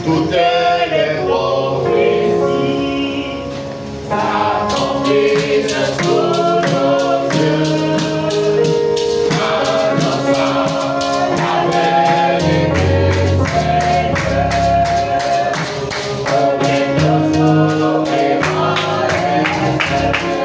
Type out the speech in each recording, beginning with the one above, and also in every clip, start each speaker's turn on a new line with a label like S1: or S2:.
S1: toutes les prophéties s'accomplissent sous nos yeux. Annonçant la vérité, Seigneur. Combien de sauver moi les Seigneur.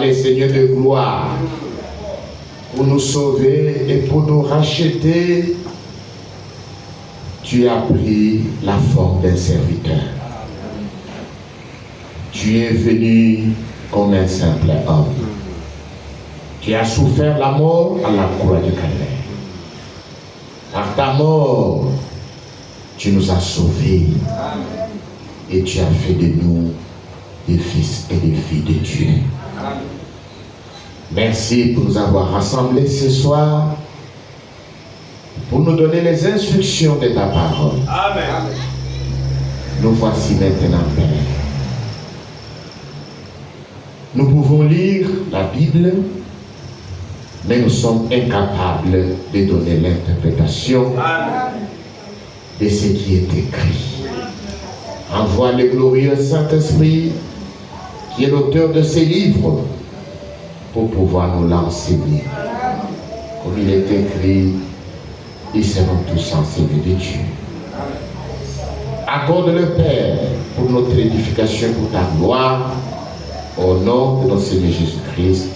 S2: et Seigneur de gloire, pour nous sauver et pour nous racheter, tu as pris la forme d'un serviteur. Tu es venu comme un simple homme. Tu as souffert la mort à la croix du Calvaire. Par ta mort, tu nous as sauvés. Et tu as fait de nous des fils et des filles de Dieu. Merci pour nous avoir rassemblés ce soir, pour nous donner les instructions de ta parole.
S1: Amen.
S2: Nous voici maintenant, Père. Nous pouvons lire la Bible, mais nous sommes incapables de donner l'interprétation de ce qui est écrit. Envoie le glorieux Saint-Esprit, qui est l'auteur de ces livres, pour pouvoir nous l'enseigner. Comme il est écrit, ils seront tous enseignés de Dieu. Accorde-le, Père, pour notre édification, pour ta gloire, au nom de notre Seigneur Jésus-Christ.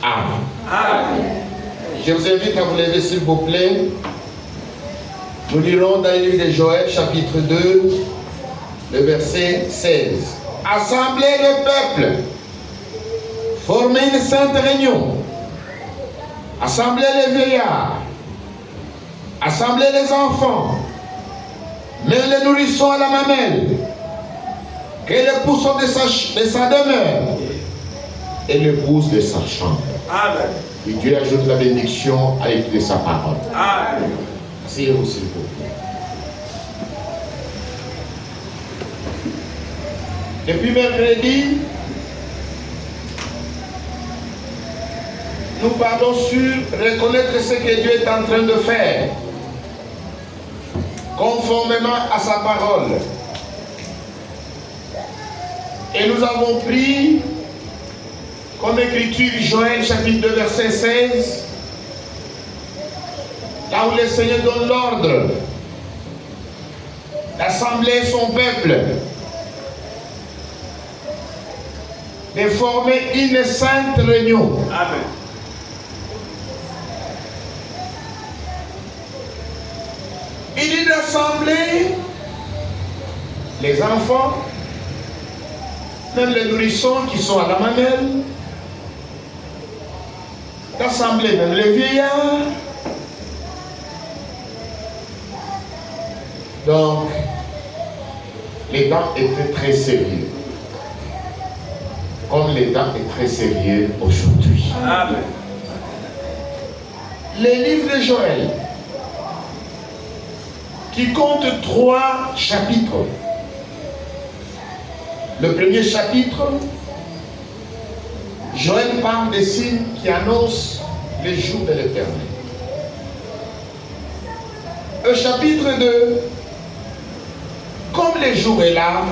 S2: Amen. Amen. Je vous invite à vous lever, s'il vous plaît. Nous lirons dans le livre de Joël, chapitre 2, le verset 16. Assemblez le peuple, formez une sainte réunion, assemblez les vieillards, assemblez les enfants, mets les nourrissons à la mamelle, que l'époux sorte de sa demeure et l'épouse de sa chambre. Amen. Et Dieu ajoute la bénédiction à l'écoute de sa parole. Amen. Asseyez-vous, s'il vous plaît. Depuis mercredi, nous parlons sur reconnaître ce que Dieu est en train de faire, conformément à sa parole. Et nous avons pris comme écriture Joël chapitre 2 verset 16, là où le Seigneur donne l'ordre d'assembler son peuple, de former une sainte réunion. Amen. Il dit d'assembler les enfants, même les nourrissons qui sont à la mamelle, d'assembler même les vieillards. Donc, les temps étaient très sérieux. Comme les temps est très sérieux aujourd'hui. Amen. Les livres de Joël, qui compte 3 chapitres. Le premier chapitre, Joël parle des signes qui annoncent les jours de l'Éternel. Le chapitre 2, comme le jour est là,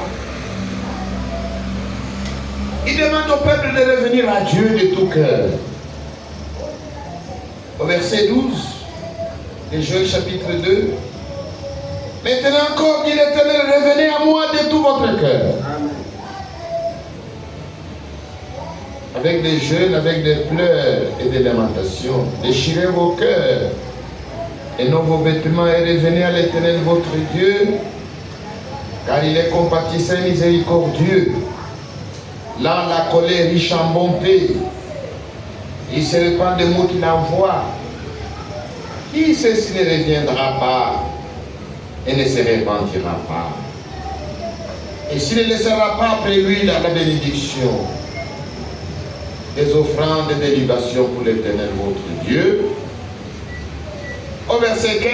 S2: il demande au peuple de revenir à Dieu de tout cœur. Au verset 12 de Joël chapitre 2, maintenant encore, dit l'Éternel, revenez à moi de tout votre cœur. Avec des jeûnes, avec des pleurs et des lamentations. Déchirez vos cœurs et non vos vêtements et revenez à l'Éternel votre Dieu, car il est compatissant et miséricordieux. Là, la colère riche en bonté. Il se répand des mots qu'il envoie. Qui sait s'il ne reviendra pas et ne se repentira pas? Et s'il ne laissera pas après lui la bénédiction, des offrandes et des libations pour l'Éternel votre Dieu. Au verset 15,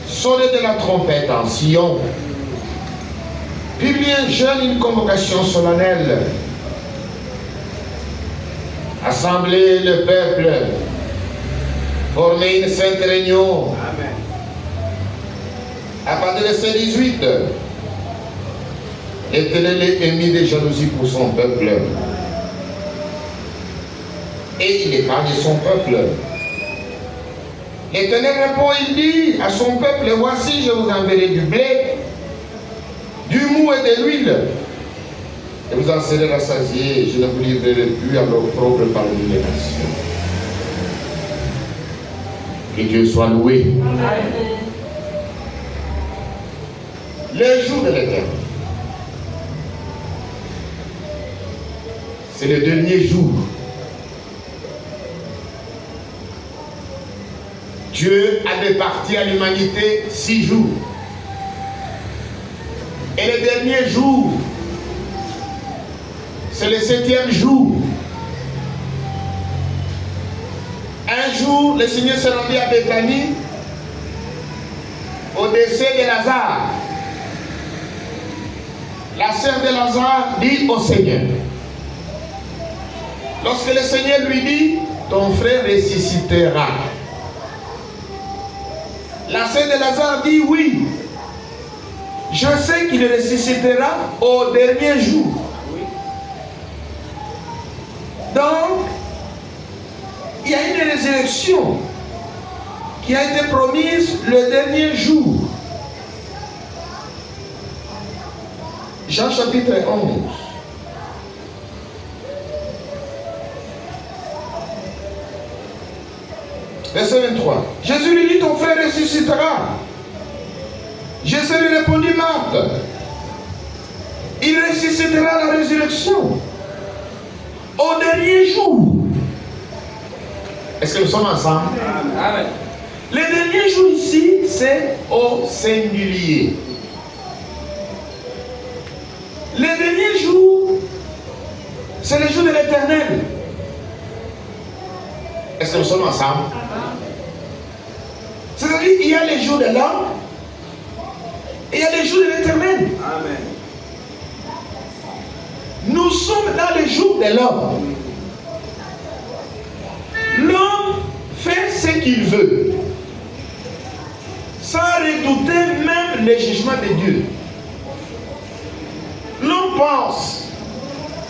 S2: sonnez de la trompette en Sion, publiez un jeûne, une convocation solennelle, assemblez le peuple, formez une sainte réunion. Amen. À partir de verset 18, l'Éternel est émis de jalousie pour son peuple. Et il épargne son peuple. L'Éternel répond, il dit à son peuple, voici je vous enverrai du blé, du mou et de l'huile. Et vous en serez rassasiés, je ne vous livrerai plus à l'opprobre parmi les nations. Que Dieu soit loué. Les jours de l'Éternel, c'est le dernier jour. Dieu a départi à l'humanité 6 jours. Et le dernier jour, c'est le 7e jour. Un jour, le Seigneur s'est rendu à Béthanie au décès de Lazare. La sœur de Lazare dit au Seigneur, lorsque le Seigneur lui dit, ton frère ressuscitera. La sœur de Lazare dit, oui, je sais qu'il ressuscitera au dernier jour. Donc, il y a une résurrection qui a été promise le dernier jour. Jean chapitre 11. Verset 23. Jésus lui dit, ton frère ressuscitera. Jésus lui répondit, Marthe, il ressuscitera à la résurrection au dernier jour. Est-ce que nous sommes ensemble? Amen. Le dernier jour ici, c'est au singulier. Le dernier jour, c'est le jour de l'Éternel. Est-ce que nous sommes ensemble? C'est-à-dire, il y a les jours de l'homme et il y a les jours de l'Éternel. Amen. Nous sommes dans les jours de l'homme. L'homme fait ce qu'il veut, sans redouter même le jugement de Dieu. L'homme pense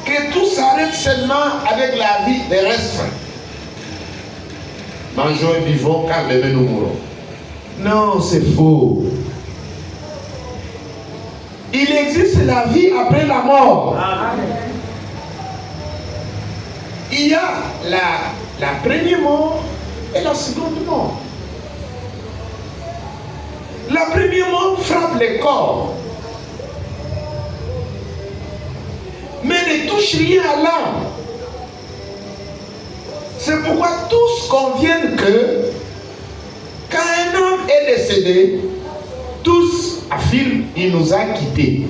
S2: que tout s'arrête seulement avec la vie terrestre. Mangeons et vivons car demain nous mourrons. Non, c'est faux. Il existe la vie après la mort. Amen. Il y a la première mort et la seconde mort. La première mort frappe le corps, mais ne touche rien à l'âme. C'est pourquoi tous conviennent que quand un homme est décédé, tous affirment qu'il nous a quittés.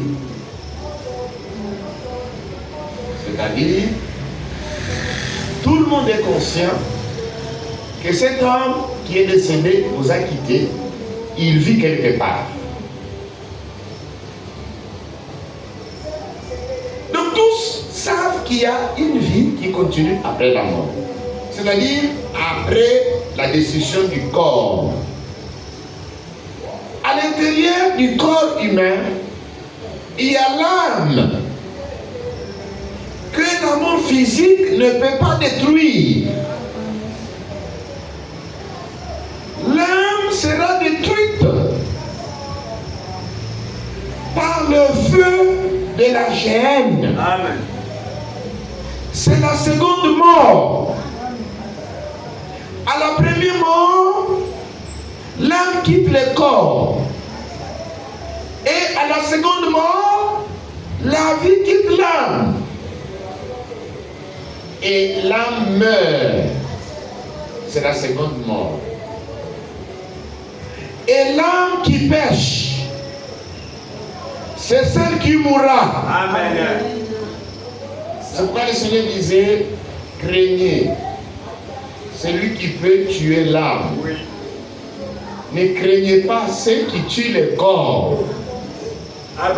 S2: C'est-à-dire, tout le monde est conscient que cet homme qui est décédé nous a quittés, il vit quelque part. Donc tous savent qu'il y a une vie qui continue après la mort. C'est-à-dire après la destruction du corps. À l'intérieur du corps humain, il y a l'âme que la mort physique ne peut pas détruire. L'âme sera détruite par le feu de la géhenne. Amen. C'est la seconde mort. À la première mort, l'âme quitte le corps. Et à la seconde mort, la vie quitte l'âme. Et l'âme meurt. C'est la seconde mort. Et l'âme qui pêche, c'est celle qui mourra. Amen. C'est pourquoi le Seigneur disait, craignez celui qui peut tuer l'âme. Oui. Ne craignez pas ceux qui tuent le corps.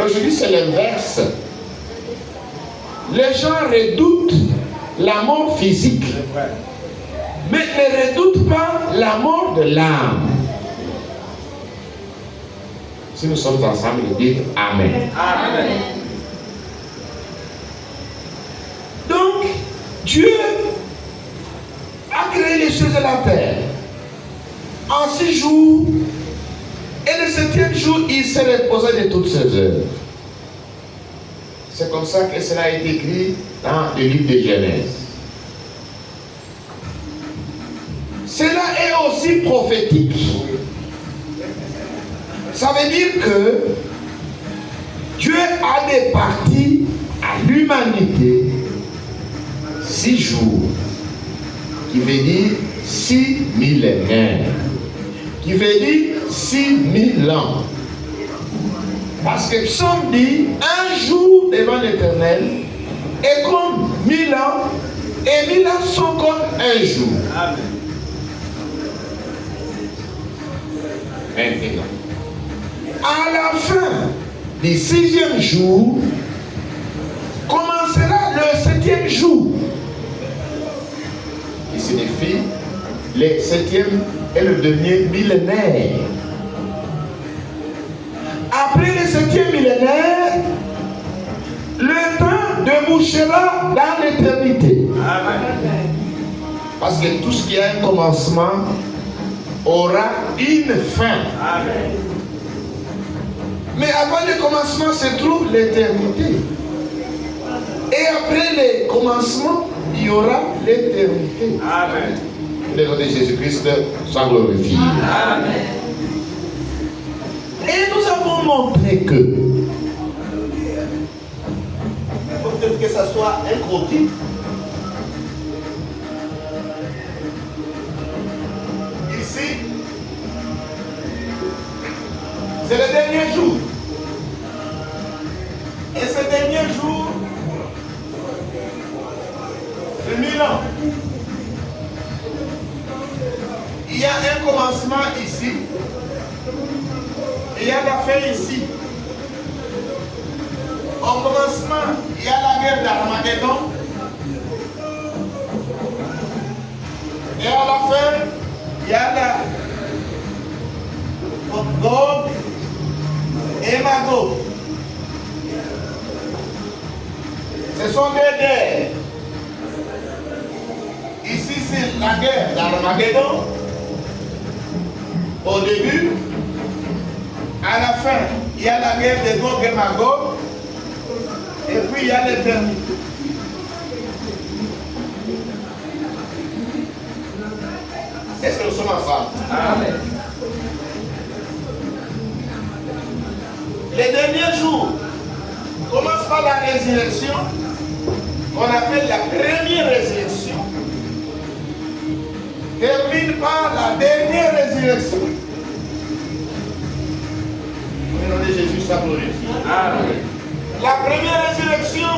S2: Aujourd'hui, c'est l'inverse. Les gens redoutent la mort physique, mais ne redoutent pas la mort de l'âme. Si nous sommes ensemble, dites Amen. Amen. Donc, Dieu a créé les choses de la terre en 6 jours, et le 7e jour, il s'est reposé de toutes ses œuvres. C'est comme ça que cela est écrit dans le livre de Genèse. Cela est aussi prophétique. Ça veut dire que Dieu a départi à l'humanité 6 jours, qui veut dire 6 millénaires, qui veut dire 6000 ans. Parce que Psaume dit, un jour devant l'Éternel est comme 1000 ans, et 1000 ans sont comme un jour. Amen. Maintenant, à la fin du 6e jour, commencera le 7e jour, qui signifie le 7e et le dernier millénaire. Après le 7e millénaire, le temps débouchera dans l'éternité. Parce que tout ce qui a un commencement aura une fin. Amen. Mais avant le commencement se trouve l'éternité. Et après le commencement, il y aura l'éternité. Amen. Le nom de Jésus-Christ soit glorifié. Amen. Et nous avons montré que, peut-être que ça soit un croquis, ici, c'est le dernier jour. Et ce dernier jour, c'est 1000 ans. Il y a un commencement ici. Il y a la fin ici. Au commencement, il y a la guerre d'Armageddon. Et à la fin, il y a la Gog et Magog. Ce sont deux guerres. Ici, c'est la guerre d'Armageddon. Au début, à la fin, il y a la guerre de Gog et Magog. Et puis, il y a l'éternité. Est-ce que nous sommes ensemble? Amen. Les derniers jours commencent par la résurrection, qu'on appelle la première résurrection. Termine par la dernière résurrection. Au nom de Jésus, soit glorifié. Amen. La première résurrection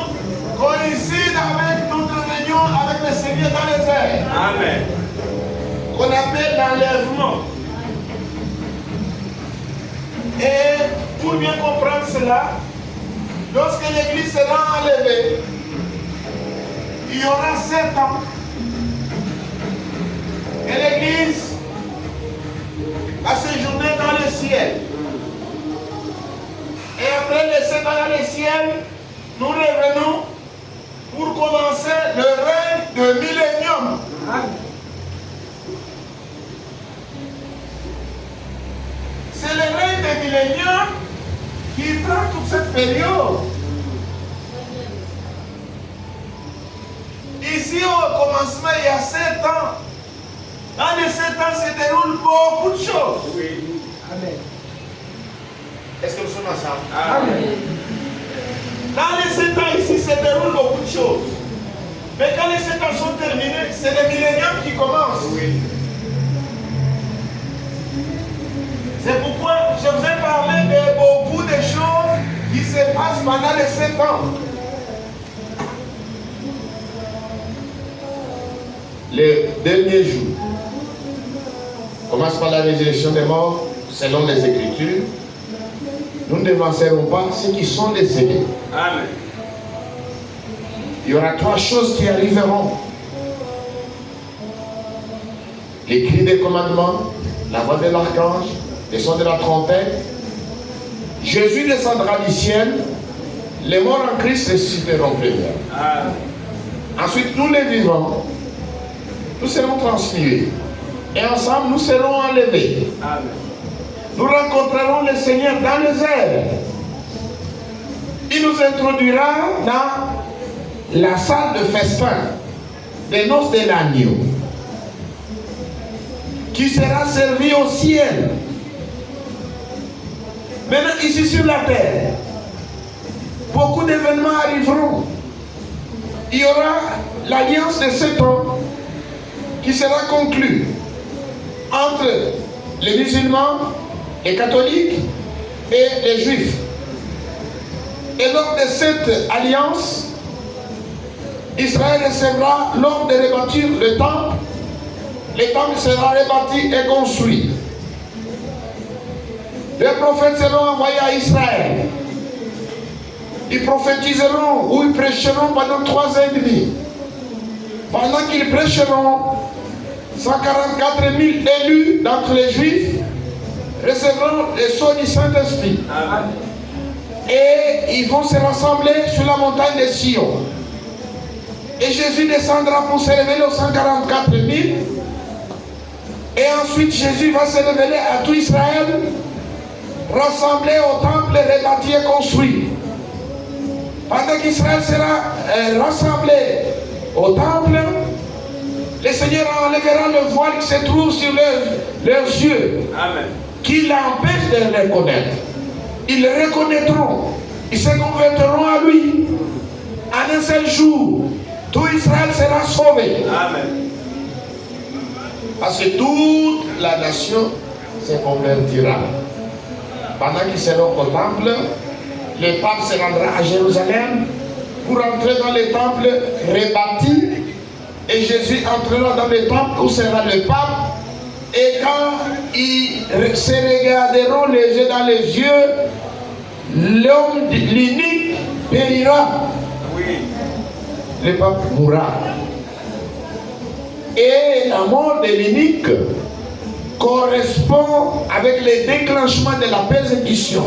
S2: coïncide avec notre réunion avec le Seigneur dans les airs. Amen. Qu'on appelle l'enlèvement. Et pour bien comprendre cela, lorsque l'Église sera enlevée, il y aura 7 ans. Et l'Église va séjourner dans le ciel. Et après les 7 ans dans le ciel, nous revenons pour commencer le règne de millénium. C'est le règne de millénium qui prend toute cette période. Ici, au commencement, il y a 7 ans. Dans les 7 ans, se déroulent beaucoup de choses. Oui. Amen. Est-ce que nous sommes ensemble? Amen. Dans les 7 ans ici, se déroulent beaucoup de choses. Mais quand les 7 ans sont terminés, c'est le millénium qui commence. Oui. C'est pourquoi je vous ai parlé de beaucoup de choses qui se passent pendant les 7 ans. Le dernier jour commence par la résurrection des morts, selon les Écritures. Nous ne devancerons pas ceux qui sont décédés. Amen. Il y aura 3 choses qui arriveront. Les cris des commandements, la voix de l'archange, le son de la trompette. Jésus descendra du ciel. Les morts en Christ ressusciteront première. Amen. Ensuite, nous les vivants, nous serons transmués. Et ensemble, nous serons enlevés. Amen. Nous rencontrerons le Seigneur dans les airs. il nous introduira dans la salle de festin des noces de l'agneau, qui sera servi au ciel. Maintenant, ici sur la terre, beaucoup d'événements arriveront. Il y aura l'alliance de 7 ans qui sera conclue entre les musulmans, les catholiques et les juifs. Et lors de cette alliance, Israël recevra l'ordre de rebâtir le temple. Le temple sera rebâti et construit. Les prophètes seront envoyés à Israël. Ils prophétiseront ou ils prêcheront pendant 3 ans et demi. Pendant qu'ils prêcheront, 144 000 élus d'entre les Juifs recevront les sceaux du Saint-Esprit. Et ils vont se rassembler sur la montagne de Sion. Et Jésus descendra pour se révéler aux 144 000. Et ensuite Jésus va se révéler à tout Israël, rassemblé au temple, rebâti et construit. Pendant qu'Israël sera rassemblé au temple, le Seigneur enlèvera le voile qui se trouve sur leurs yeux, Amen, qui l'empêche de le reconnaître. Ils le reconnaîtront, ils se convertiront à lui. En un seul jour, tout Israël sera sauvé. Amen. Parce que toute la nation se convertira. Pendant qu'ils seront au temple, le pape se rendra à Jérusalem pour entrer dans le temple rebâti. Et Jésus entrera dans le temple où sera le pape. Et quand ils se regarderont les yeux dans les yeux, l'homme l'unique périra. Oui. Le pape mourra. Et la mort de l'unique correspond avec le déclenchement de la persécution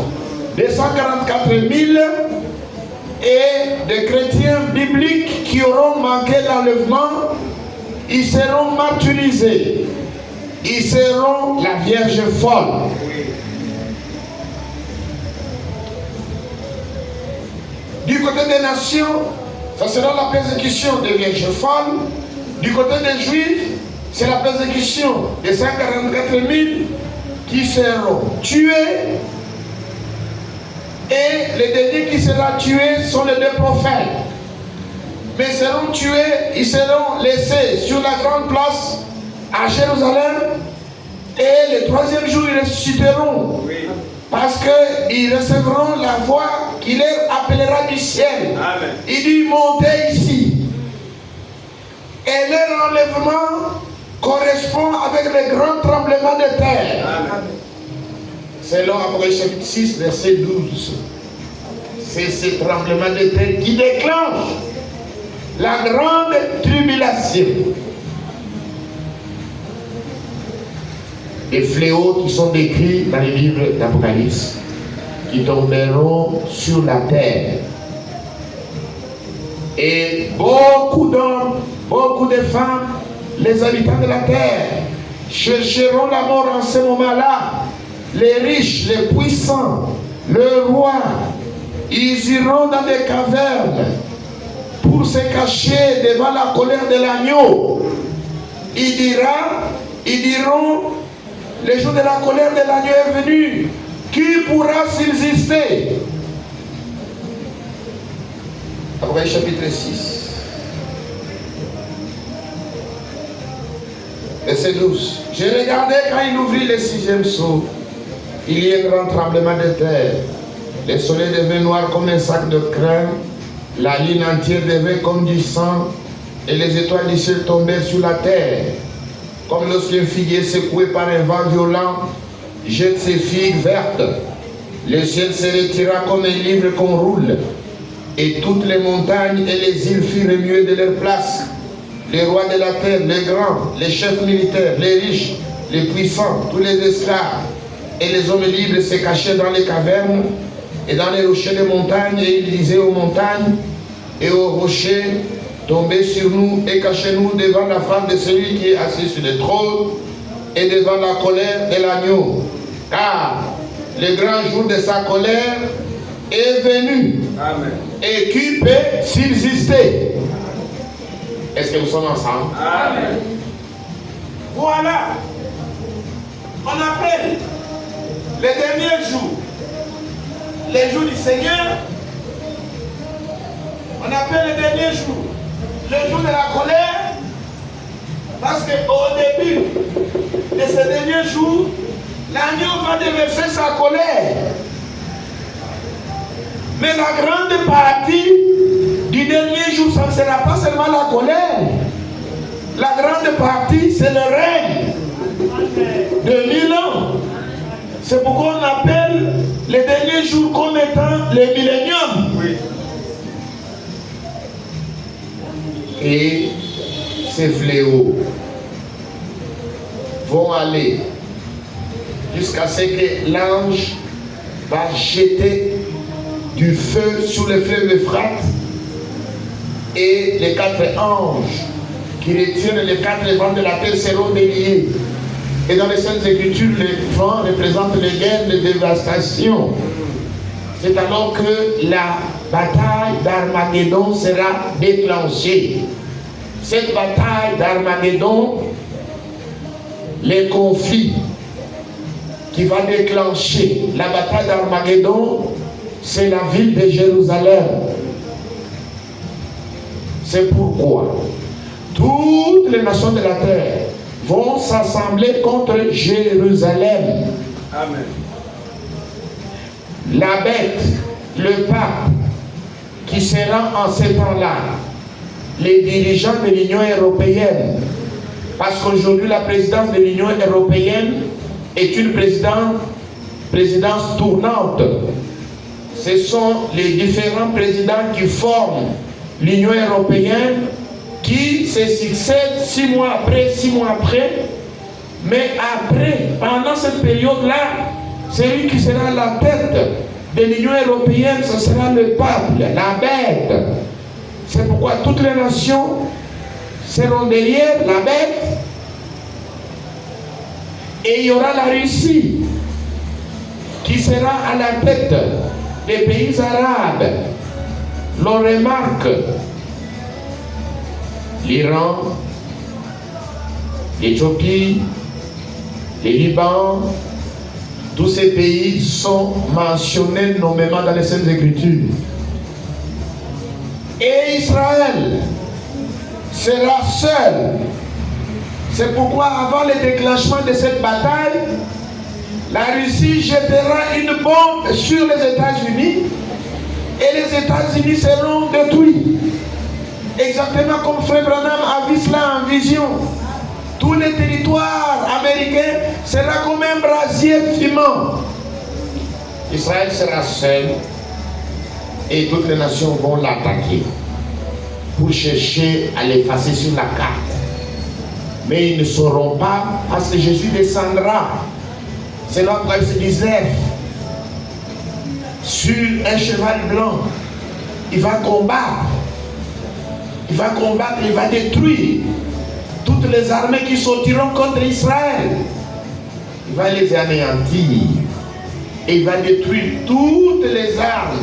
S2: des 144 000 et des chrétiens bibliques qui auront manqué l'enlèvement. Ils seront martyrisés. Ils seront la Vierge folle. Du côté des nations, ça sera la persécution des Vierges folles. Du côté des Juifs, c'est la persécution des 144 000 qui seront tués. Et les derniers qui seront tués sont les 2 prophètes. Mais ils seront tués, ils seront laissés sur la grande place à Jérusalem. Et le 3e jour, ils ressusciteront. Oui. Parce qu'ils recevront la voix qui les appellera du ciel. Amen. Il dit, montez ici. Et leur enlèvement correspond avec le grand tremblement de terre. Amen. Selon Apocalypse chapitre 6, verset 12. C'est ce tremblement de terre qui déclenche la grande tribulation. Les fléaux qui sont décrits dans les livres d'Apocalypse, qui tomberont sur la terre. Et beaucoup d'hommes, beaucoup de femmes, les habitants de la terre, chercheront la mort en ce moment-là. Les riches, les puissants, le roi, ils iront dans des cavernes pour se cacher devant la colère de l'agneau. Ils diront, le jour de la colère de l'agneau est venu. Qui pourra subsister? Apocalypse chapitre 6. Verset 12. J'ai regardé quand il ouvrit le 6e sceau. Il y a un grand tremblement de terre. Le soleil devint noir comme un sac de crin. La lune entière devint comme du sang. Et les étoiles du ciel tombèrent sur la terre. Comme lorsqu'un figuier secoué par un vent violent jette ses figues vertes. Le ciel se retira comme un livre qu'on roule. Et toutes les montagnes et les îles furent remuées de leur place. Les rois de la terre, les grands, les chefs militaires, les riches, les puissants, tous les esclaves et les hommes libres se cachaient dans les cavernes et dans les rochers des montagnes, et ils disaient aux montagnes et aux rochers, tombez sur nous et cachez-nous devant la face de celui qui est assis sur le trône et devant la colère de l'agneau. Car le grand jour de sa colère est venu.
S1: Amen.
S2: et qui peut subsister. Est-ce que nous sommes ensemble?
S1: Amen.
S3: Voilà. On appelle les derniers jours, les jours du Seigneur. On appelle les derniers jours, les jours de la colère. Parce qu'au début de ces derniers jours, l'agneau va déverser sa colère. Mais la grande partie du dernier jour, ça ne sera pas seulement la colère. La grande partie, c'est le règne de 1000 ans. C'est pourquoi on appelle les derniers jours comme étant les milléniums.
S1: Oui.
S2: Et ces fléaux vont aller jusqu'à ce que l'ange va jeter du feu sur le fleuve Euphrate et les 4 anges qui retiennent les 4 vents de la terre seront déliés. Et dans les Saintes Écritures, les vents représentent les guerres de dévastation. C'est alors que la bataille d'Armageddon sera déclenchée. Cette bataille d'Armageddon, les conflits qui va déclencher la bataille d'Armageddon, c'est la ville de Jérusalem. C'est pourquoi toutes les nations de la terre vont s'assembler contre Jérusalem.
S1: Amen.
S2: La bête, le pape, qui sera en ce temps-là, les dirigeants de l'Union européenne, parce qu'aujourd'hui la présidence de l'Union européenne est une présidence tournante. Ce sont les différents présidents qui forment l'Union européenne qui se succèdent 6 mois après, mais après, pendant cette période-là, celui qui sera la tête de l'Union européenne, ce sera le peuple, la bête. C'est pourquoi toutes les nations seront derrière la bête. Et il y aura la Russie qui sera à la tête des pays arabes. L'on remarque l'Iran, l'Éthiopie, le Liban, tous ces pays sont mentionnés nommément dans les Saintes Écritures. Et Israël sera seul. C'est pourquoi avant le déclenchement de cette bataille, la Russie jettera une bombe sur les États-Unis et les États-Unis seront détruits. Exactement comme Frère Branham a vu cela en vision. Tout le territoire américain sera comme un brasier fumant. Israël sera seul et toutes les nations vont l'attaquer pour chercher à l'effacer sur la carte. Mais ils ne sauront pas parce que Jésus descendra. C'est là que se disait sur un cheval blanc. Il va combattre. Il va combattre, il va détruire toutes les armées qui sortiront contre Israël. Il va les anéantir. Et il va détruire toutes les armes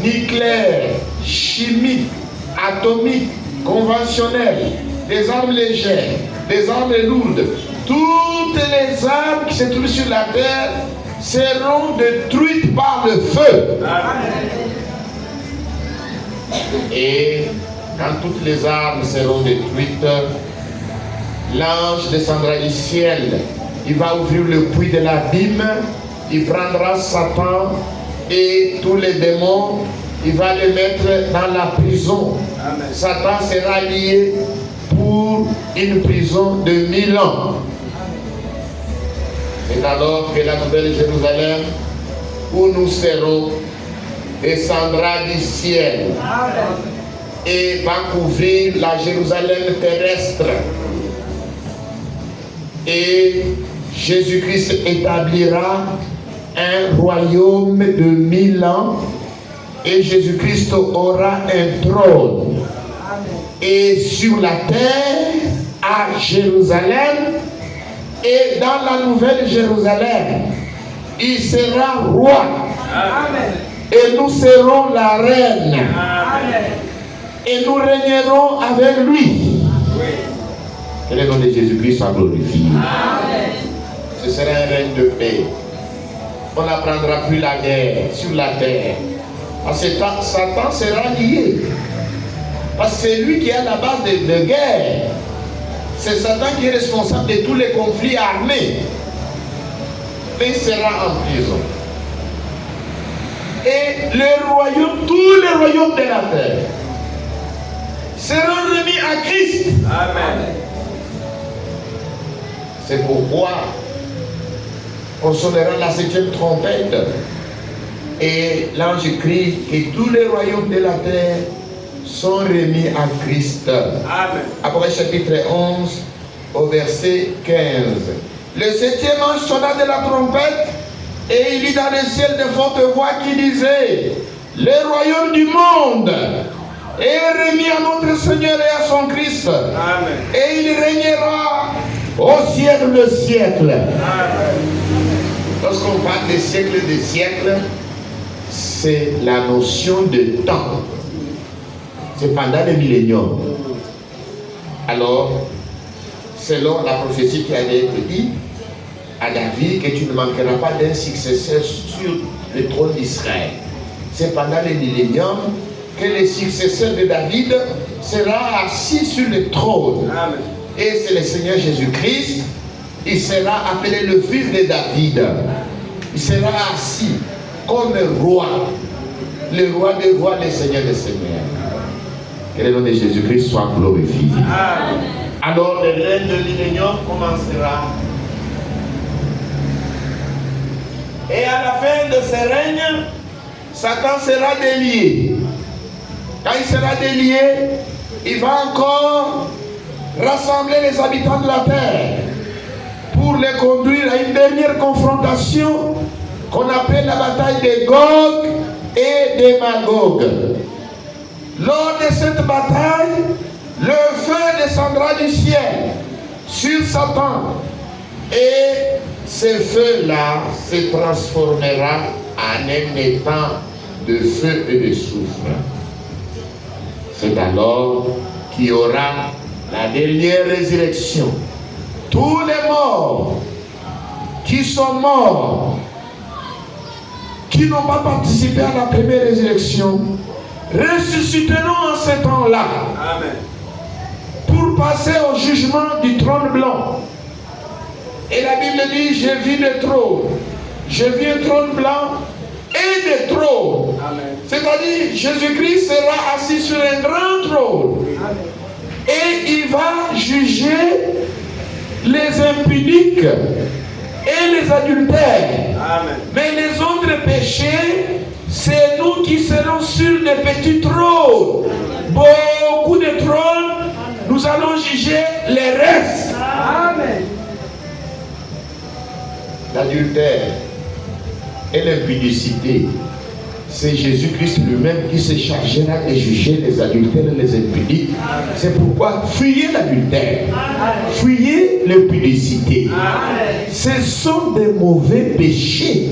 S2: nucléaires, chimiques, atomiques, conventionnelles, des armes légères, des armes lourdes. Toutes les armes qui se trouvent sur la terre seront détruites par le feu. Amen. Et quand toutes les armes seront détruites, l'ange descendra du ciel. Il va ouvrir le puits de l'abîme. Il prendra Satan et tous les démons. Il va les mettre dans la prison. Amen. Satan sera lié pour une prison de 1000 ans. C'est alors que la nouvelle Jérusalem, où nous serons, descendra du ciel. Amen. Et va couvrir la Jérusalem terrestre. Et Jésus-Christ établira un royaume de 1000 ans. Et Jésus-Christ aura un trône. Et sur la terre, à Jérusalem, et dans la nouvelle Jérusalem, il sera roi. Amen.
S3: et nous serons la reine. Et nous régnerons avec lui. Que le nom de Jésus-Christ soit glorifié. Ce sera un règne de paix. On n'apprendra plus la guerre sur la terre. Parce que Satan sera lié. Parce que c'est lui qui est à la base de guerre. C'est Satan qui est responsable de tous les conflits armés. Mais il sera en prison. Et les royaumes, tous les royaumes de la terre seront remis à Christ. Amen. C'est pourquoi on sonnera la 7e trompette et l'ange crie que tous les royaumes de la terre sont remis à Christ. Amen. Apocalypse chapitre 11 au verset 15. Le 7e ange sonna de la trompette et il y dans le ciel de fortes voix qui disaient: le royaume du monde est remis à notre Seigneur et à son Christ. Amen. Et il régnera au siècle de siècle. Amen. Lorsqu'on parle des siècles, c'est la notion de temps. C'est pendant le millénium. Alors, selon la prophétie qui avait été dite à David, que tu ne manqueras pas d'un successeur sur le trône d'Israël. C'est pendant le millénium que le successeur de David sera assis sur le trône. Amen. Et c'est le Seigneur Jésus-Christ. Il sera appelé le fils de David. Il sera assis comme roi. Le roi des rois, le Seigneur des seigneurs. Que le nom de Jésus-Christ soit glorifié. Amen. Alors le règne de millénium commencera. Et à la fin de ce règne, Satan sera délié. Quand il sera délié, il va encore rassembler les habitants de la terre pour les conduire à une dernière confrontation qu'on appelle la bataille de Gog et de Magog. Lors de cette bataille, le feu descendra du ciel sur Satan et ce feu-là se transformera en un étang de feu et de soufre. C'est alors qu'il y aura la dernière résurrection. Tous les morts qui sont morts, qui n'ont pas participé à la première résurrection, ressusciteront en ce temps-là. Amen. Pour passer au jugement du trône blanc. Et la Bible dit: j'ai vu des trônes. J'ai vu un trône blanc et des trônes. C'est-à-dire, Jésus-Christ sera assis sur un grand trône. Amen. Et il va juger les impudiques et les adultères. Amen. Mais les autres péchés, c'est nous qui serons sur des petits trônes. Beaucoup de trônes, nous allons juger les restes. Amen. L'adultère et l'impudicité, c'est Jésus-Christ lui-même qui se chargera de juger les adultères et les impudiques. C'est pourquoi fuyez l'adultère, fuyez l'impudicité. Ce sont des mauvais péchés.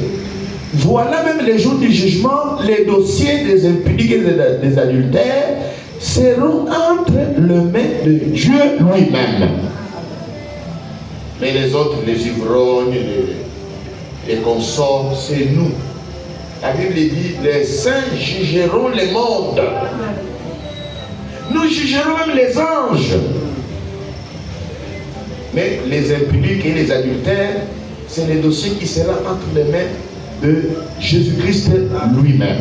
S3: Voilà même les jours du jugement, les dossiers des impudiques et des adultères seront entre les mains de Dieu lui-même. Mais les autres, les ivrognes, les consorts, c'est nous. La Bible dit: les saints jugeront le monde. Nous jugerons même les anges. Mais les impudiques et les adultères, c'est les dossiers qui seront entre les mains de Jésus-Christ lui-même.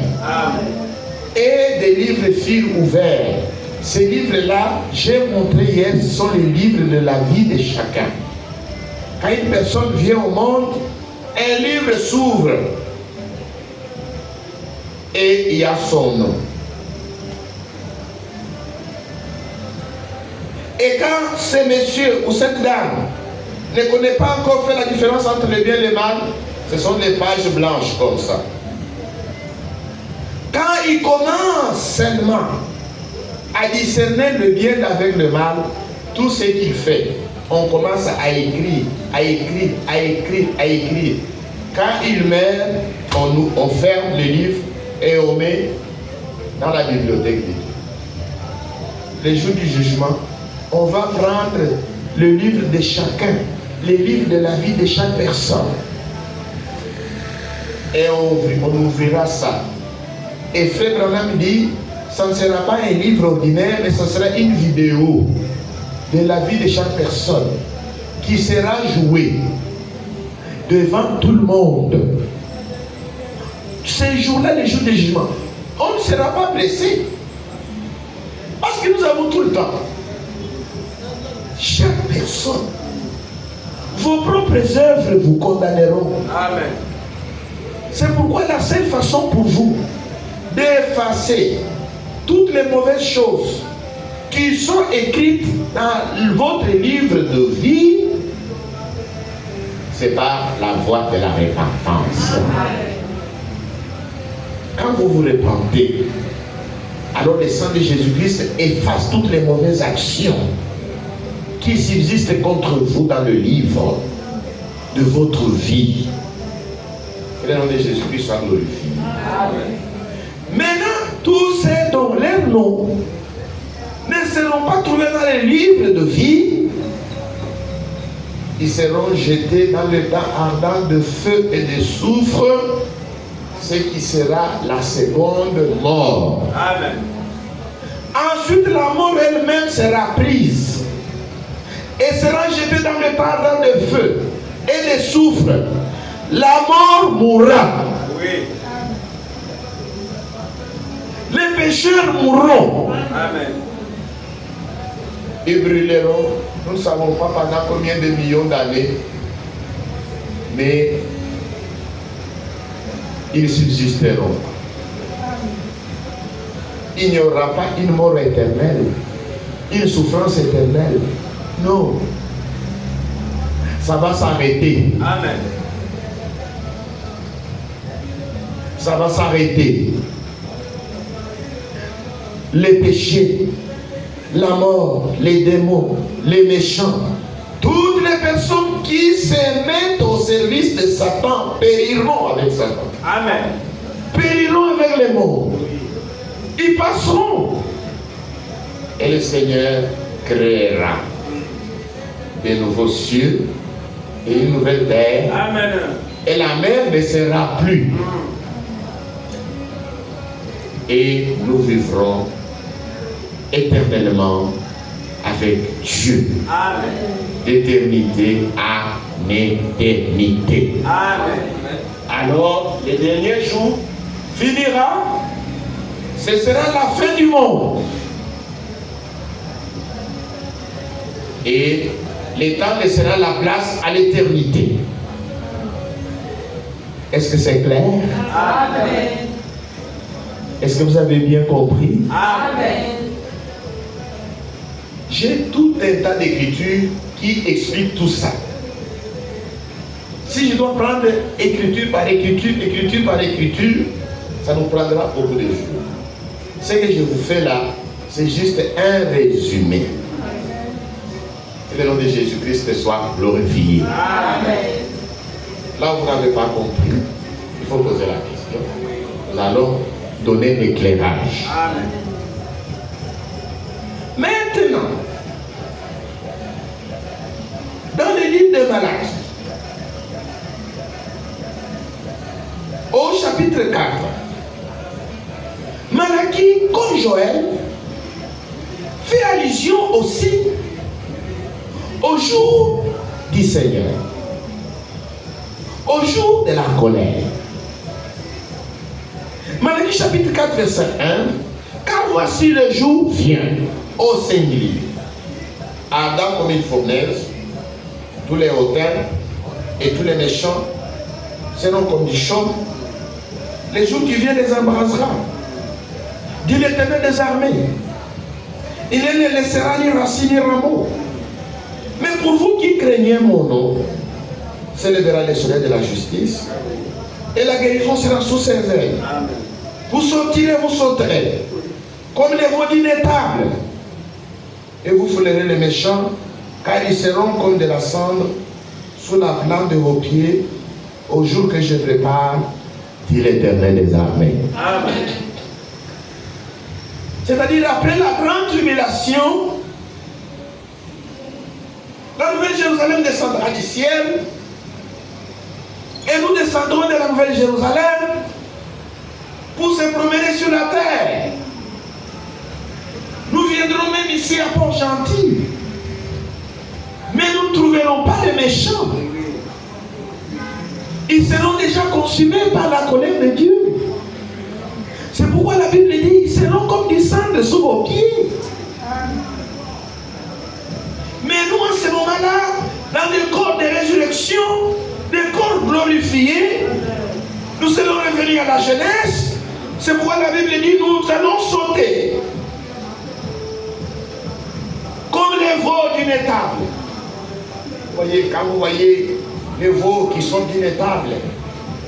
S3: Et des livres furent ouverts. Ces livres-là, j'ai montré hier, ce sont les livres de la vie de chacun. Quand une personne vient au monde, un livre s'ouvre et il y a son nom. Et quand ce monsieur ou cette dame ne connaît pas encore fait la différence entre le bien et le mal, ce sont des pages blanches comme ça. Quand il commence seulement à discerner le bien avec le mal, tout ce qu'il fait, on commence à écrire, à écrire, à écrire, à écrire. Quand il meurt, on ferme le livre
S2: et on met dans la bibliothèque de Dieu. Les jours du jugement, on va prendre le livre de chacun, les livres de la vie de chaque personne. Et on ouvrira ça. Et Frère Branham dit, ça ne sera pas un livre ordinaire, mais ce sera une vidéo de la vie de chaque personne qui sera jouée devant tout le monde. Ces jours-là, les jours de jugement, on ne sera pas blessé. Parce que nous avons tout le temps. Chaque personne, vos propres œuvres vous condamneront.
S1: Amen.
S2: C'est pourquoi la seule façon pour vous d'effacer toutes les mauvaises choses qui sont écrites dans votre livre de vie, c'est par la voie de la repentance. Quand vous vous repentez, alors le sang de Jésus-Christ efface toutes les mauvaises actions qui subsistent contre vous dans le livre de votre vie. Que le nom de Jésus-Christ soit glorifié. Maintenant, tous ceux dont leurs noms ne seront pas trouvés dans les livres de vie, ils seront jetés dans le temps ardent de feu et de soufre, ce qui sera la seconde mort.
S1: Amen.
S2: Ensuite, la mort elle-même sera prise et sera jetée dans le temps ardent de feu et de soufre. La mort mourra.
S1: Oui.
S2: Les pécheurs mourront.
S1: Amen.
S2: Ils brûleront. Nous ne savons pas pendant combien de millions d'années, mais ils subsisteront. Il n'y aura pas une mort éternelle, une souffrance éternelle. Non. Ça va s'arrêter.
S1: Amen.
S2: Ça va s'arrêter. Les péchés, la mort, les démons, les méchants, toutes les personnes qui se mettent au service de Satan périront avec Satan.
S1: Amen.
S2: Périront avec les morts. Ils passeront. Et le Seigneur créera de nouveaux cieux et une nouvelle terre.
S1: Amen.
S2: Et la mer ne sera plus. Et nous vivrons éternellement avec Dieu.
S1: Amen.
S2: D'éternité à éternité.
S1: Amen.
S2: Alors, le dernier jour finira. Ce sera la fin du monde. Et le temps laissera la place à l'éternité. Est-ce que c'est clair?
S1: Amen.
S2: Est-ce que vous avez bien compris?
S1: Amen.
S2: J'ai tout un tas d'écritures qui expliquent tout ça. Si je dois prendre écriture par écriture, écriture par écriture, ça nous prendra beaucoup de jours. Ce que je vous fais là, c'est juste un résumé. Que le nom de Jésus-Christ soit glorifié.
S1: Amen.
S2: Là où vous n'avez pas compris, il faut poser la question. Nous allons donner l'éclairage.
S1: Amen.
S2: Maintenant, dans le livre de Malachie, au chapitre 4, Malachie, comme Joël, fait allusion aussi au jour du Seigneur, au jour de la colère. Malachie chapitre 4, verset 1, car voici le jour vient au singulier. Adam comme une fournaise, tous les hautains et tous les méchants seront comme du chaume. Les jours qui viennent les embrasera. Dit l'Éternel des armées. Il ne laissera ni racine ni rameau. Mais pour vous qui craignez mon nom, s'élèvera le soleil de la justice et la guérison sera sous ses ailes. Vous sortirez, vous sauterez comme les veaux d'inétables et vous foulerez les méchants car ils seront comme de la cendre sous la plante de vos pieds au jour que je prépare dit l'Éternel des armées.
S3: Amen. C'est-à-dire après la grande tribulation, la nouvelle Jérusalem descendra du ciel et nous descendrons de la nouvelle Jérusalem pour se promener sur la terre. Nous viendrons même ici à Port-Gentil, mais nous ne trouverons pas les méchants. Ils seront déjà consumés par la colère de Dieu. C'est pourquoi la Bible dit, ils seront comme des cendres sous vos pieds. Mais nous, en ce moment-là, dans des corps de résurrection, des corps glorifiés, nous serons revenus à la jeunesse. C'est pourquoi la Bible dit, nous allons sauter comme les veaux d'une étable.
S2: Vous voyez, quand vous voyez les veaux qui sont d'une étable,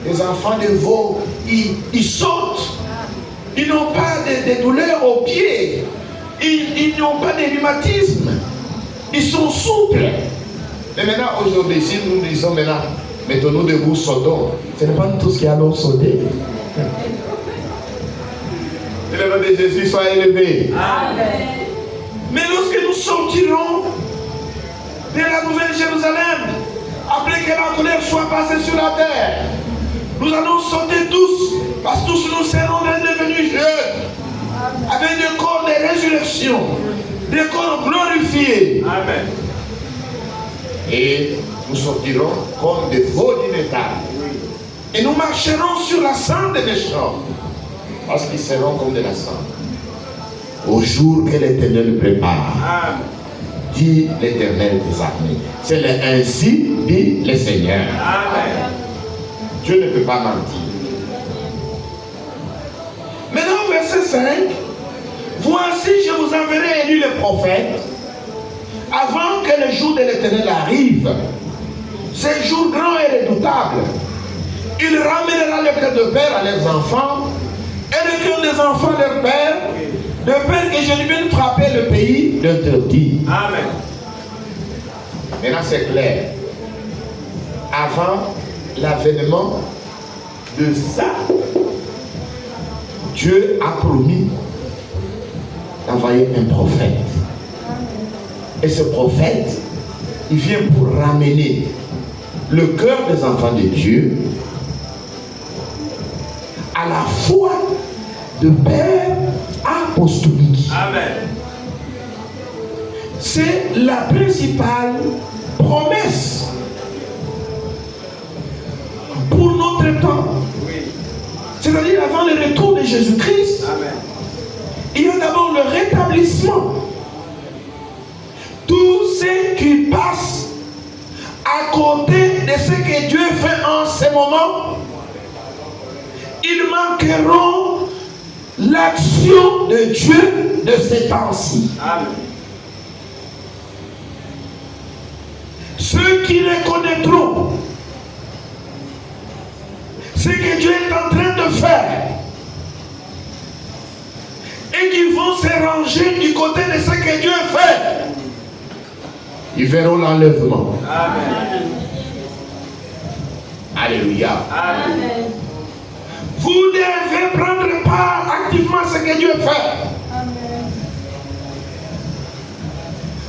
S2: les enfants de veaux,
S3: Ils sautent. Ils n'ont pas de douleurs aux pieds. Ils n'ont pas de rhumatisme. Ils sont souples.
S2: mais maintenant, aujourd'hui, si nous disons maintenant, mettons-nous debout, sautons, ce n'est pas nous tous qui allons sauter. Que le nom de Jésus soit élevé.
S1: Amen.
S3: Mais lorsque nous sortirons de la nouvelle Jérusalem, après que la colère soit passée sur la terre, nous allons sauter tous, parce que tous nous serons devenus jeunes, avec des corps de résurrection, des corps glorifiés.
S2: Amen. Et nous sortirons comme des veaux d'une étable.
S3: Et nous marcherons sur la cendre des méchants.
S2: Parce qu'ils seront comme de la cendre. Au jour que l'Éternel nous prépare, dit l'Éternel des armées. C'est ainsi, dit le Seigneur.
S3: Amen.
S2: Dieu ne peut pas mentir.
S3: Maintenant, verset 5. Voici, je vous enverrai élu les prophètes avant que le jour de l'Éternel arrive. Ce jour grand et redoutable. Il ramènera le cœur de père à leurs enfants et le cœur des enfants à leur père, de peur que je ne vienne frapper le pays d'interdit.
S2: Amen. Maintenant c'est clair. Avant l'avènement de ça, Dieu a promis d'envoyer un prophète. Et ce prophète, il vient pour ramener le cœur des enfants de Dieu à la foi de Père apostolique.
S3: Amen. C'est la principale promesse pour notre temps. C'est-à-dire avant le retour de Jésus-Christ, il y a d'abord le rétablissement. Tous ceux qui passent à côté de ce que Dieu fait en ce moment, ils manqueront l'action de Dieu de ces temps-ci. Ceux qui reconnaîtront ce que Dieu est en train de faire et qui vont se ranger du côté de ce que Dieu fait,
S2: ils verront l'enlèvement.
S3: Amen.
S2: Alléluia.
S1: Amen.
S3: Vous devez prendre part activement à ce que Dieu fait.
S1: Amen.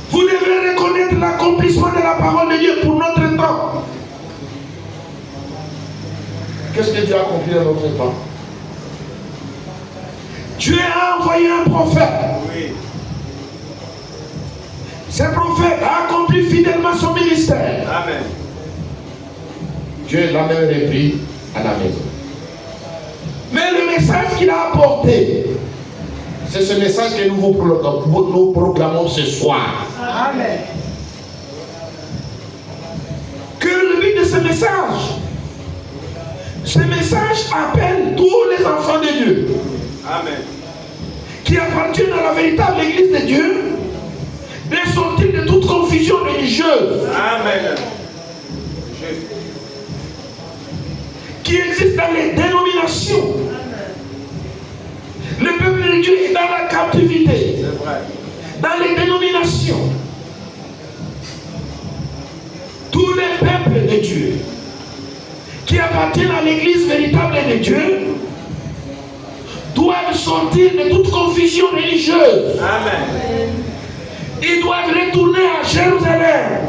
S3: Vous devez reconnaître l'accomplissement de la parole de Dieu pour notre temps.
S2: Qu'est-ce que Dieu a accompli dans notre temps?
S3: Dieu a envoyé un prophète.
S2: Oui.
S3: Ce prophète a accompli fidèlement son ministère.
S2: Amen. Dieu l'a même repris à la maison.
S3: Mais le message qu'il a apporté,
S2: c'est ce message que nous proclamons ce soir.
S1: Amen.
S3: Que le but de ce message appelle tous les enfants de Dieu.
S2: Amen.
S3: Qui appartiennent à la véritable église de Dieu, de sortir de toute confusion religieuse.
S2: Amen.
S3: Qui existe dans les dénominations. Le peuple de Dieu est dans la captivité.
S2: C'est vrai.
S3: Dans les dénominations. Tous les peuples de Dieu qui qui appartiennent à l'église véritable de Dieu doivent sortir de toute confusion religieuse.
S1: Amen.
S3: Ils doivent retourner à Jérusalem.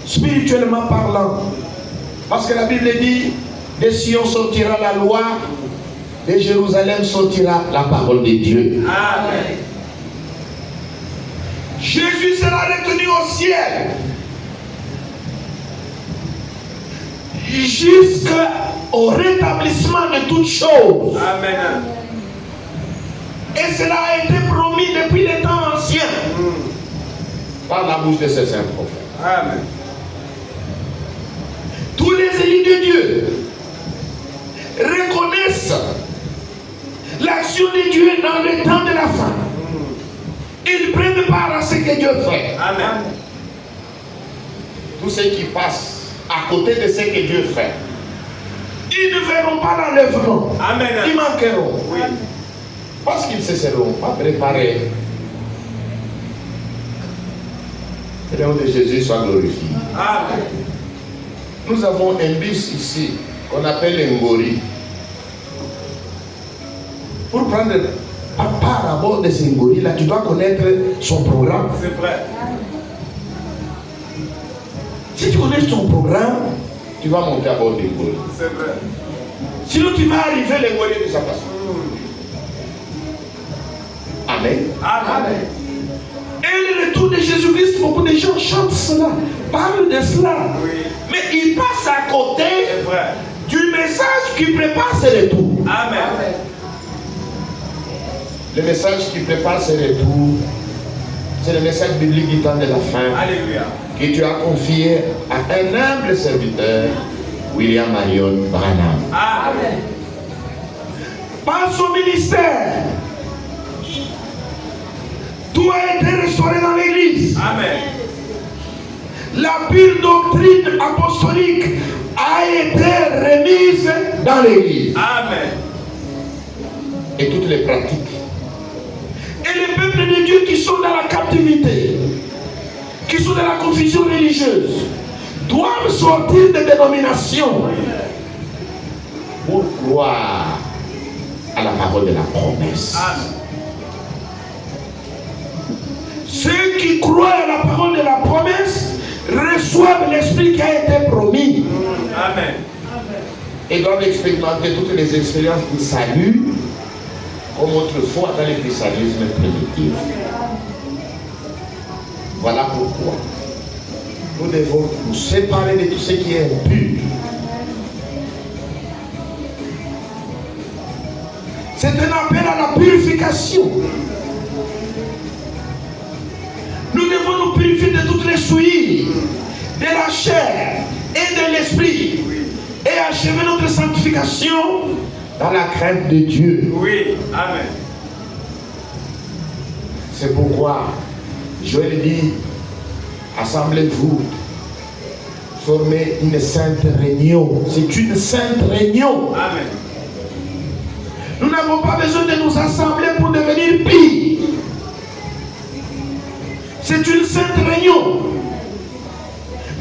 S3: Spirituellement parlant. Parce que la Bible dit, de Sion sortira la loi, de Jérusalem sortira la parole de Dieu.
S1: Amen.
S3: Jésus sera retenu au ciel jusqu'au rétablissement de toutes choses.
S1: Amen.
S3: Et cela a été promis depuis les temps anciens.
S2: Par la bouche de ces saints prophètes.
S1: Amen.
S3: Tous les élus de Dieu reconnaissent l'action de Dieu dans le temps de la fin. Ils prennent part à ce que Dieu fait.
S1: Amen.
S2: Tous ceux qui passent à côté de ce que Dieu fait,
S3: Ils ne verront pas l'enlèvement.
S1: Amen.
S3: Ils manqueront.
S1: Oui.
S2: parce qu'ils ne se seront pas préparés. Que le nom de Jésus soit glorifié.
S1: Amen.
S2: Nous avons un bus ici qu'on appelle Ngori. Pour prendre part à bord de ce Ngori là, tu dois connaître son programme.
S1: C'est vrai.
S3: Si tu connais son programme,
S2: Tu vas monter à bord du Ngori.
S1: C'est vrai.
S3: sinon tu vas arriver
S2: Le Ngori de sa façon. Amen.
S1: Amen.
S3: Et le retour de Jésus-Christ, beaucoup de gens chantent cela, parlent de cela.
S1: Oui.
S3: Mais ils passent à côté
S1: C'est vrai.
S3: du message qui prépare ce retour.
S1: Amen.
S2: Le message qui prépare ce retour, c'est le message biblique du temps de la fin
S1: Alléluia.
S2: que tu as confié à un humble serviteur, William Marion Branham.
S1: Amen.
S3: Par son ministère, tout a été restauré dans l'église.
S1: Amen.
S3: La pure doctrine apostolique a été remise dans l'église.
S1: Amen.
S2: Et toutes les pratiques.
S3: Et les peuples de Dieu qui sont dans la captivité, qui sont dans la confusion religieuse, doivent sortir des dénominations
S2: Pour croire à la parole de la promesse.
S1: Amen.
S3: Ceux qui croient à la parole de la promesse reçoivent l'esprit qui a été promis.
S1: Amen.
S2: Et doivent expérimenter toutes les expériences du salut comme autrefois dans le christianisme primitif. Voilà pourquoi nous devons nous séparer de tout ce qui est impur.
S3: C'est un appel à la purification. Nous devons nous purifier de toutes les souillures, de la chair et de l'esprit, et achever notre sanctification
S2: Dans la crainte de Dieu.
S1: Oui. Amen.
S2: C'est pourquoi Joël dit, assemblez-vous, formez une sainte réunion. C'est une sainte réunion.
S1: Amen.
S3: Nous n'avons pas besoin de nous assembler pour devenir pire. C'est une sainte réunion.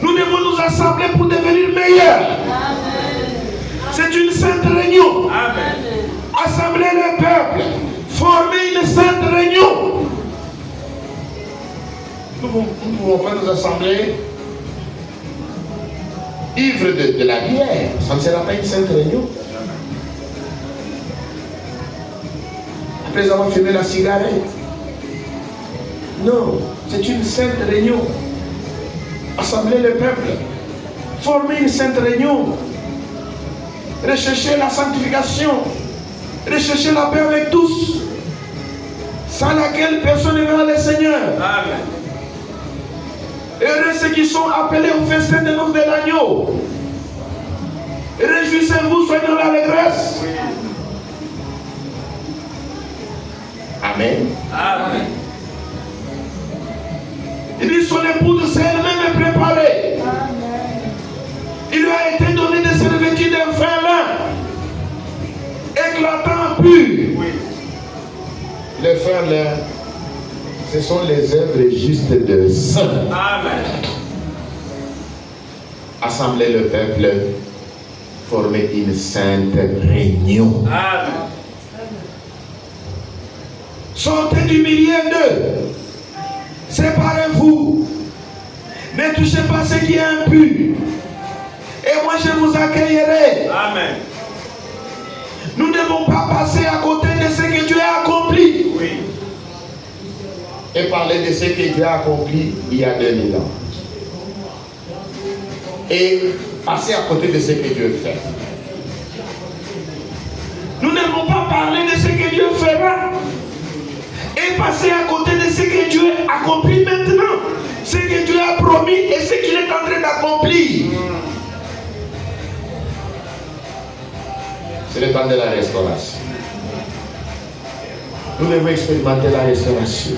S3: Nous devons nous assembler pour devenir meilleurs. C'est une sainte réunion.
S1: Amen.
S3: Assembler le peuple. Former une sainte réunion.
S2: Nous ne pouvons pas nous assembler ivres de la bière. Ça ne sera pas une sainte réunion. Après avoir fumé la cigarette. Non, c'est une sainte réunion. Assembler le peuple. Former une sainte réunion. Rechercher la sanctification. Rechercher la paix avec tous. Sans laquelle personne ne verra le Seigneur.
S1: Amen.
S3: Heureux ceux qui sont appelés au festin de noces de l'agneau. Réjouissez-vous, soyez dans l'allégresse.
S2: Amen.
S1: Amen.
S3: Il dit son épouse s'est elle-même préparée. Il lui a été donné de se revêtir d'un fin lin, éclatant pur.
S1: Oui.
S2: Les frères, là, ce sont les œuvres justes de saints.
S1: Amen.
S2: assembler le peuple, former une sainte réunion.
S1: Amen.
S3: Sortez du milieu d'eux. Séparez-vous. Ne touchez pas ce qui est impur. Et moi je vous accueillerai.
S1: Amen.
S3: Nous ne devons pas passer à côté de ce que Dieu a accompli.
S1: Oui.
S2: Et parler de ce que Dieu a accompli il y a 2000 ans. Et passer à côté de ce que Dieu fait.
S3: Nous ne devons pas parler de ce que Dieu fera. Et passer à côté de ce que Dieu accomplit maintenant. Ce que Dieu a promis et ce qu'il est en train d'accomplir.
S2: C'est le temps de la restauration. Nous devons expérimenter la restauration.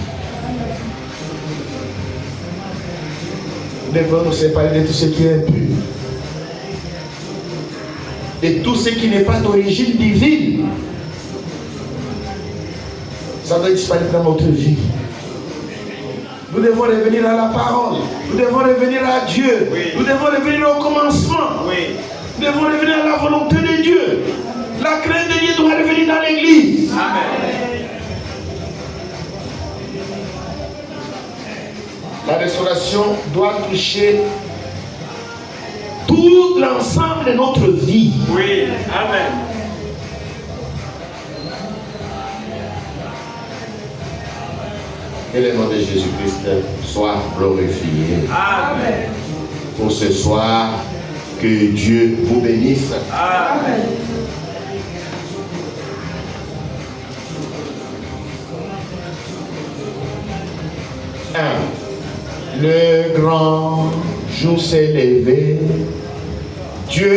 S2: Nous devons nous séparer de tout ce qui est impur. De tout ce qui n'est pas d'origine divine. Ça doit disparaître dans notre vie. Nous devons revenir à la parole. Nous devons revenir à Dieu.
S1: Oui.
S3: Nous devons revenir au commencement.
S1: Oui.
S3: Nous devons revenir à la volonté de Dieu. La crainte de Dieu doit revenir dans l'église.
S1: Amen.
S2: La restauration doit toucher
S3: Tout l'ensemble de notre vie.
S1: Oui. Amen.
S2: que le nom de Jésus-Christ soit glorifié.
S1: Amen.
S2: Pour ce soir, que Dieu vous bénisse.
S1: Amen.
S2: Le grand jour s'est levé. Dieu